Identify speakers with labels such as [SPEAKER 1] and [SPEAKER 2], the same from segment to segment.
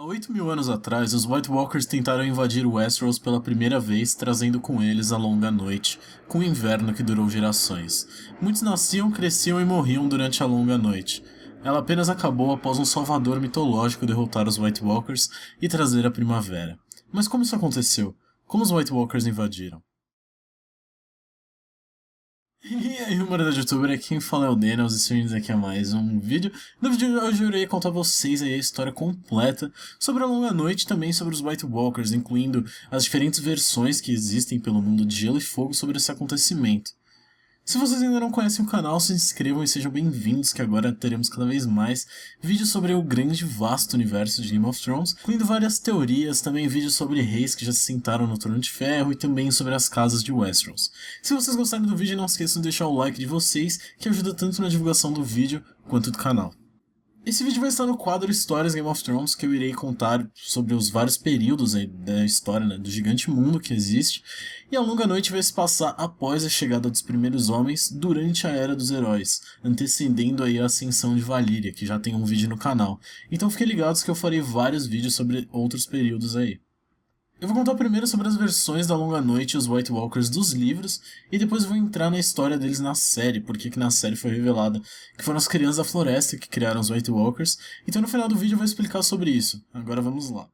[SPEAKER 1] 8.000 anos atrás, os White Walkers tentaram invadir Westeros pela primeira vez, trazendo com eles a Longa Noite, com o inverno que durou gerações. Muitos nasciam, cresciam e morriam durante a Longa Noite. Ela apenas acabou após um salvador mitológico derrotar os White Walkers e trazer a primavera. Mas como isso aconteceu? Como os White Walkers invadiram? E aí, humanidade youtuber, aqui quem fala é o Daniels e sejam aqui a mais um vídeo. No vídeo de hoje eu irei contar a vocês aí a história completa sobre a Longa Noite e também sobre os White Walkers, incluindo as diferentes versões que existem pelo mundo de Gelo e Fogo sobre esse acontecimento. Se vocês ainda não conhecem o canal, se inscrevam e sejam bem-vindos, que agora teremos cada vez mais vídeos sobre o grande e vasto universo de Game of Thrones, incluindo várias teorias, também vídeos sobre reis que já se sentaram no Trono de Ferro e também sobre as casas de Westeros. Se vocês gostarem do vídeo, não esqueçam de deixar o like de vocês, que ajuda tanto na divulgação do vídeo quanto do canal. Esse vídeo vai estar no quadro Histórias Game of Thrones, que eu irei contar sobre os vários períodos aí da história, né, do gigante mundo que existe, e a Longa Noite vai se passar após a chegada dos primeiros homens durante a Era dos Heróis, antecedendo aí a ascensão de Valíria, que já tem um vídeo no canal. Então fiquem ligados que eu farei vários vídeos sobre outros períodos aí. Eu vou contar primeiro sobre as versões da Longa Noite e os White Walkers dos livros, e depois vou entrar na história deles na série, porque que na série foi revelada que foram as Crianças da Floresta que criaram os White Walkers, então no final do vídeo eu vou explicar sobre isso. Agora vamos lá.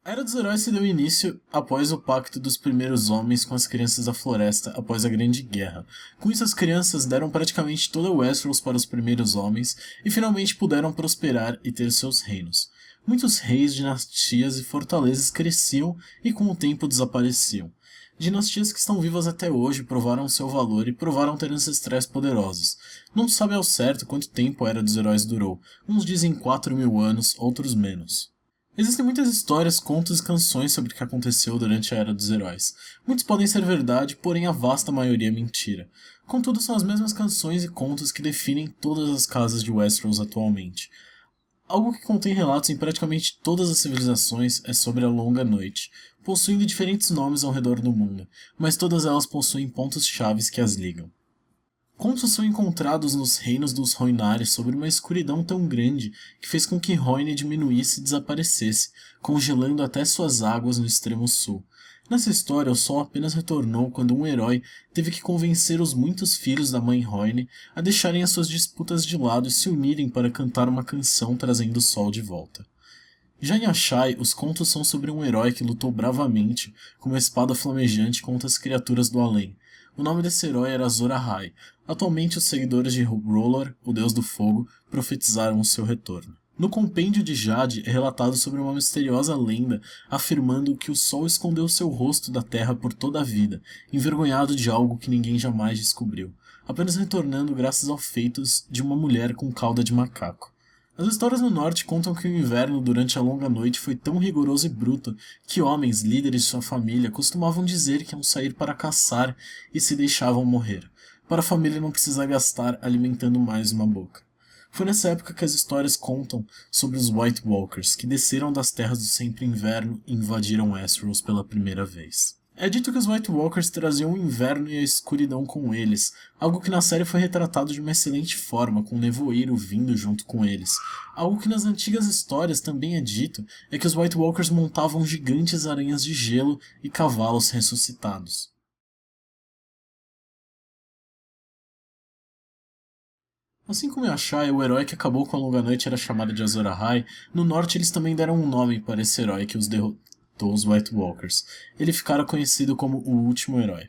[SPEAKER 1] A Era dos Heróis se deu início após o pacto dos primeiros homens com as Crianças da Floresta após a Grande Guerra. Com isso, as crianças deram praticamente toda Westeros para os primeiros homens e finalmente puderam prosperar e ter seus reinos. Muitos reis, dinastias e fortalezas cresciam e com o tempo desapareciam. Dinastias que estão vivas até hoje provaram seu valor e provaram ter ancestrais poderosos. Não se sabe ao certo quanto tempo a Era dos Heróis durou, uns dizem 4.000 anos, outros menos. Existem muitas histórias, contos e canções sobre o que aconteceu durante a Era dos Heróis. Muitos podem ser verdade, porém a vasta maioria é mentira. Contudo, são as mesmas canções e contos que definem todas as casas de Westeros atualmente. Algo que contém relatos em praticamente todas as civilizações é sobre a Longa Noite, possuindo diferentes nomes ao redor do mundo, mas todas elas possuem pontos chaves que as ligam. Contos são encontrados nos reinos dos Rhoynar sobre uma escuridão tão grande que fez com que Rhoyne diminuísse e desaparecesse, congelando até suas águas no extremo sul. Nessa história, o sol apenas retornou quando um herói teve que convencer os muitos filhos da mãe Rhoyne a deixarem as suas disputas de lado e se unirem para cantar uma canção trazendo o sol de volta. Já em Asshai, os contos são sobre um herói que lutou bravamente com uma espada flamejante contra as criaturas do além. O nome desse herói era Azor Ahai. Atualmente, os seguidores de R'hllor, o deus do fogo, profetizaram o seu retorno. No Compêndio de Jade é relatado sobre uma misteriosa lenda afirmando que o sol escondeu seu rosto da terra por toda a vida, envergonhado de algo que ninguém jamais descobriu, apenas retornando graças aos feitos de uma mulher com cauda de macaco. As histórias no norte contam que o inverno durante a Longa Noite foi tão rigoroso e bruto que homens, líderes de sua família, costumavam dizer que iam sair para caçar e se deixavam morrer, para a família não precisar gastar alimentando mais uma boca. Foi nessa época que as histórias contam sobre os White Walkers, que desceram das terras do sempre inverno e invadiram Westeros pela primeira vez. É dito que os White Walkers traziam o inverno e a escuridão com eles, algo que na série foi retratado de uma excelente forma, com o nevoeiro vindo junto com eles. Algo que nas antigas histórias também é dito é que os White Walkers montavam gigantes aranhas de gelo e cavalos ressuscitados. Assim como em Asshai, o herói que acabou com a Longa Noite era chamado de Azor Ahai, no norte eles também deram um nome para esse herói que os derrotou, os White Walkers. Ele ficara conhecido como o Último Herói.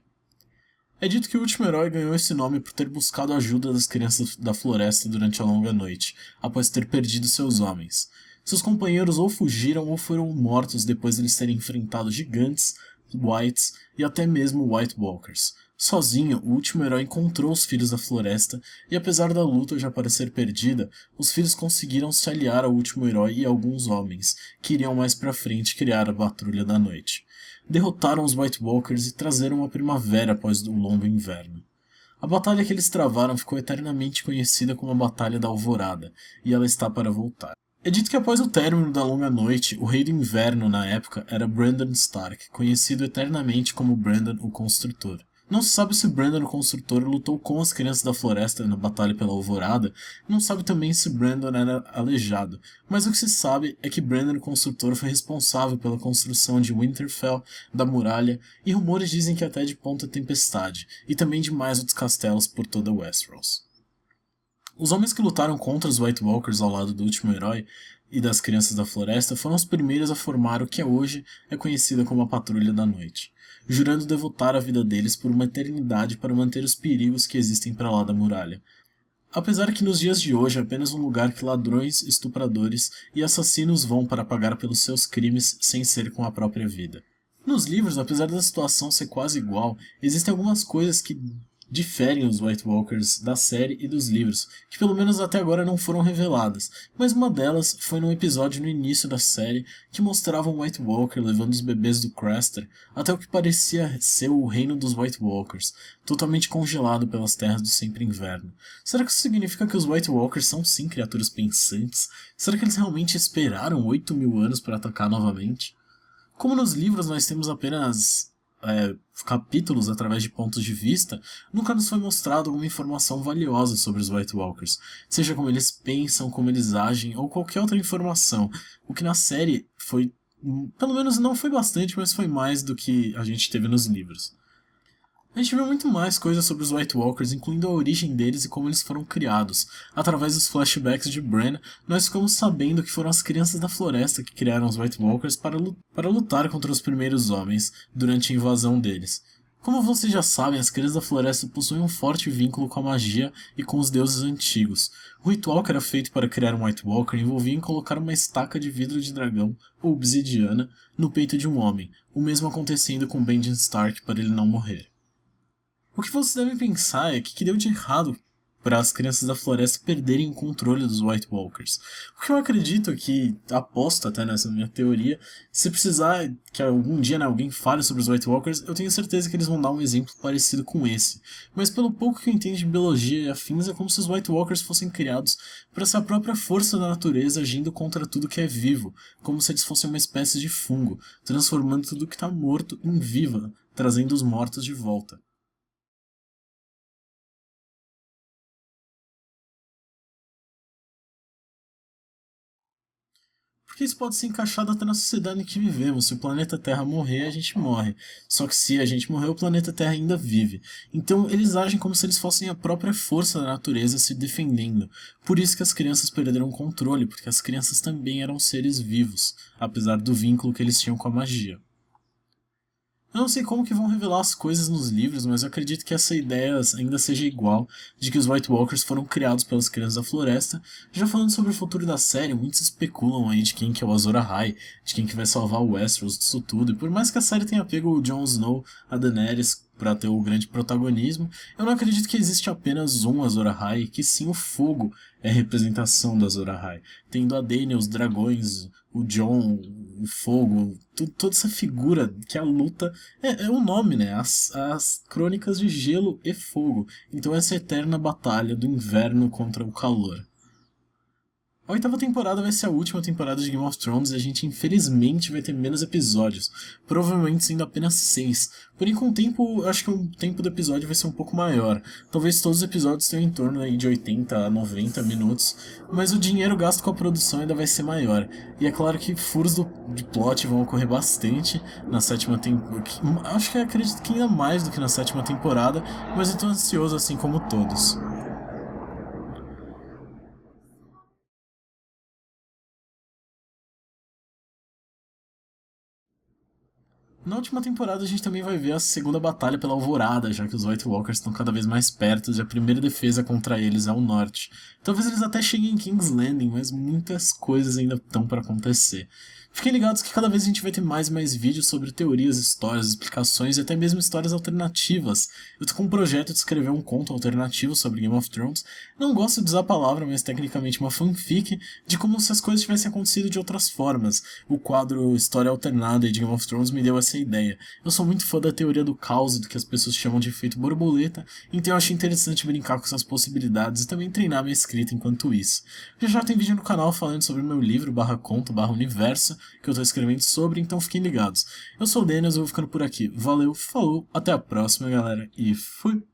[SPEAKER 1] É dito que o Último Herói ganhou esse nome por ter buscado a ajuda das Crianças da Floresta durante a Longa Noite, após ter perdido seus homens. Seus companheiros ou fugiram ou foram mortos depois de eles terem enfrentado gigantes, Whites e até mesmo White Walkers. Sozinho, o Último Herói encontrou os Filhos da Floresta e, apesar da luta já parecer perdida, os filhos conseguiram se aliar ao Último Herói e alguns homens, que iriam mais pra frente criar a Patrulha da Noite. Derrotaram os White Walkers e trazeram a primavera após o longo inverno. A batalha que eles travaram ficou eternamente conhecida como a Batalha da Alvorada, e ela está para voltar. É dito que após o término da Longa Noite, o Rei do Inverno na época era Brandon Stark, conhecido eternamente como Brandon o Construtor. Não se sabe se Brandon, o construtor, lutou com as crianças da floresta na batalha pela Alvorada, não sabe também se Brandon era aleijado, mas o que se sabe é que Brandon, o construtor, foi responsável pela construção de Winterfell, da muralha, e rumores dizem que até de Ponta Tempestade, e também de mais outros castelos por toda Westeros. Os homens que lutaram contra os White Walkers ao lado do último herói e das crianças da floresta foram os primeiros a formar o que hoje é conhecida como a Patrulha da Noite, jurando devotar a vida deles por uma eternidade para manter os perigos que existem para lá da muralha. Apesar que nos dias de hoje é apenas um lugar que ladrões, estupradores e assassinos vão para pagar pelos seus crimes sem ser com a própria vida. Nos livros, apesar da situação ser quase igual, existem algumas coisas que diferem os White Walkers da série e dos livros, que pelo menos até agora não foram reveladas, mas uma delas foi num episódio no início da série que mostrava um White Walker levando os bebês do Craster até o que parecia ser o reino dos White Walkers, totalmente congelado pelas terras do sempre inverno. Será que isso significa que os White Walkers são sim criaturas pensantes? Será que eles realmente esperaram 8.000 anos para atacar novamente? Como nos livros nós temos apenas capítulos através de pontos de vista, nunca nos foi mostrado alguma informação valiosa sobre os White Walkers, seja como eles pensam, como eles agem ou qualquer outra informação, o que na série foi, pelo menos não foi bastante, mas foi mais do que a gente teve nos livros. A gente viu muito mais coisas sobre os White Walkers, incluindo a origem deles e como eles foram criados. Através dos flashbacks de Bran, nós ficamos sabendo que foram as crianças da floresta que criaram os White Walkers para lutar contra os primeiros homens durante a invasão deles. Como vocês já sabem, as crianças da floresta possuem um forte vínculo com a magia e com os deuses antigos. O ritual que era feito para criar um White Walker envolvia em colocar uma estaca de vidro de dragão, ou obsidiana, no peito de um homem, o mesmo acontecendo com Benjen Stark para ele não morrer. O que vocês devem pensar é que deu de errado para as crianças da floresta perderem o controle dos White Walkers. O que eu acredito que, aposto até nessa minha teoria, se precisar que algum dia alguém fale sobre os White Walkers, eu tenho certeza que eles vão dar um exemplo parecido com esse. Mas pelo pouco que eu entendo de biologia e afins, é como se os White Walkers fossem criados para ser a própria força da natureza agindo contra tudo que é vivo, como se eles fossem uma espécie de fungo, transformando tudo que está morto em viva, trazendo os mortos de volta. Porque isso pode ser encaixado até na sociedade em que vivemos. Se o planeta Terra morrer, a gente morre. Só que se a gente morrer, o planeta Terra ainda vive. Então eles agem como se eles fossem a própria força da natureza se defendendo. Por isso que as crianças perderam o controle, porque as crianças também eram seres vivos, apesar do vínculo que eles tinham com a magia. Eu não sei como que vão revelar as coisas nos livros, mas eu acredito que essa ideia ainda seja igual, de que os White Walkers foram criados pelas crianças da floresta. Já falando sobre o futuro da série, muitos especulam aí de quem que é o Azor Ahai, de quem que vai salvar o Westeros disso tudo, e por mais que a série tenha pego o Jon Snow, a Daenerys, para ter o grande protagonismo, eu não acredito que existe apenas um Azor Ahai, que sim o fogo é a representação do Azor Ahai, tendo a Dany, os dragões, o Jon, o fogo, toda essa figura que a luta é o nome, né? As crônicas de gelo e fogo. Então essa eterna batalha do inverno contra o calor. A oitava temporada vai ser a última temporada de Game of Thrones e a gente infelizmente vai ter menos episódios, provavelmente sendo apenas 6. Porém com o tempo, acho que o tempo do episódio vai ser um pouco maior. Talvez todos os episódios tenham em torno aí de 80 a 90 minutos, mas o dinheiro gasto com a produção ainda vai ser maior. E é claro que furos de plot vão ocorrer bastante na sétima temporada. Acho que acredito que ainda mais do que na sétima temporada, mas eu tô ansioso assim como todos. Na última temporada a gente também vai ver a segunda batalha pela Alvorada, já que os White Walkers estão cada vez mais perto e a primeira defesa contra eles é o norte. Talvez eles até cheguem em King's Landing, mas muitas coisas ainda estão para acontecer. Fiquem ligados que cada vez a gente vai ter mais e mais vídeos sobre teorias, histórias, explicações e até mesmo histórias alternativas. Eu tô com um projeto de escrever um conto alternativo sobre Game of Thrones. Não gosto de usar a palavra, mas tecnicamente uma fanfic de como se as coisas tivessem acontecido de outras formas. O quadro História Alternada de Game of Thrones me deu essa ideia. Eu sou muito fã da teoria do caos e do que as pessoas chamam de efeito borboleta, então eu achei interessante brincar com essas possibilidades e também treinar minha escrita enquanto isso. Já tem vídeo no canal falando sobre o meu livro, /conto, /universo, que eu tô escrevendo sobre, então fiquem ligados. Eu sou o Denis, eu vou ficando por aqui. Valeu, falou, até a próxima, galera, e fui!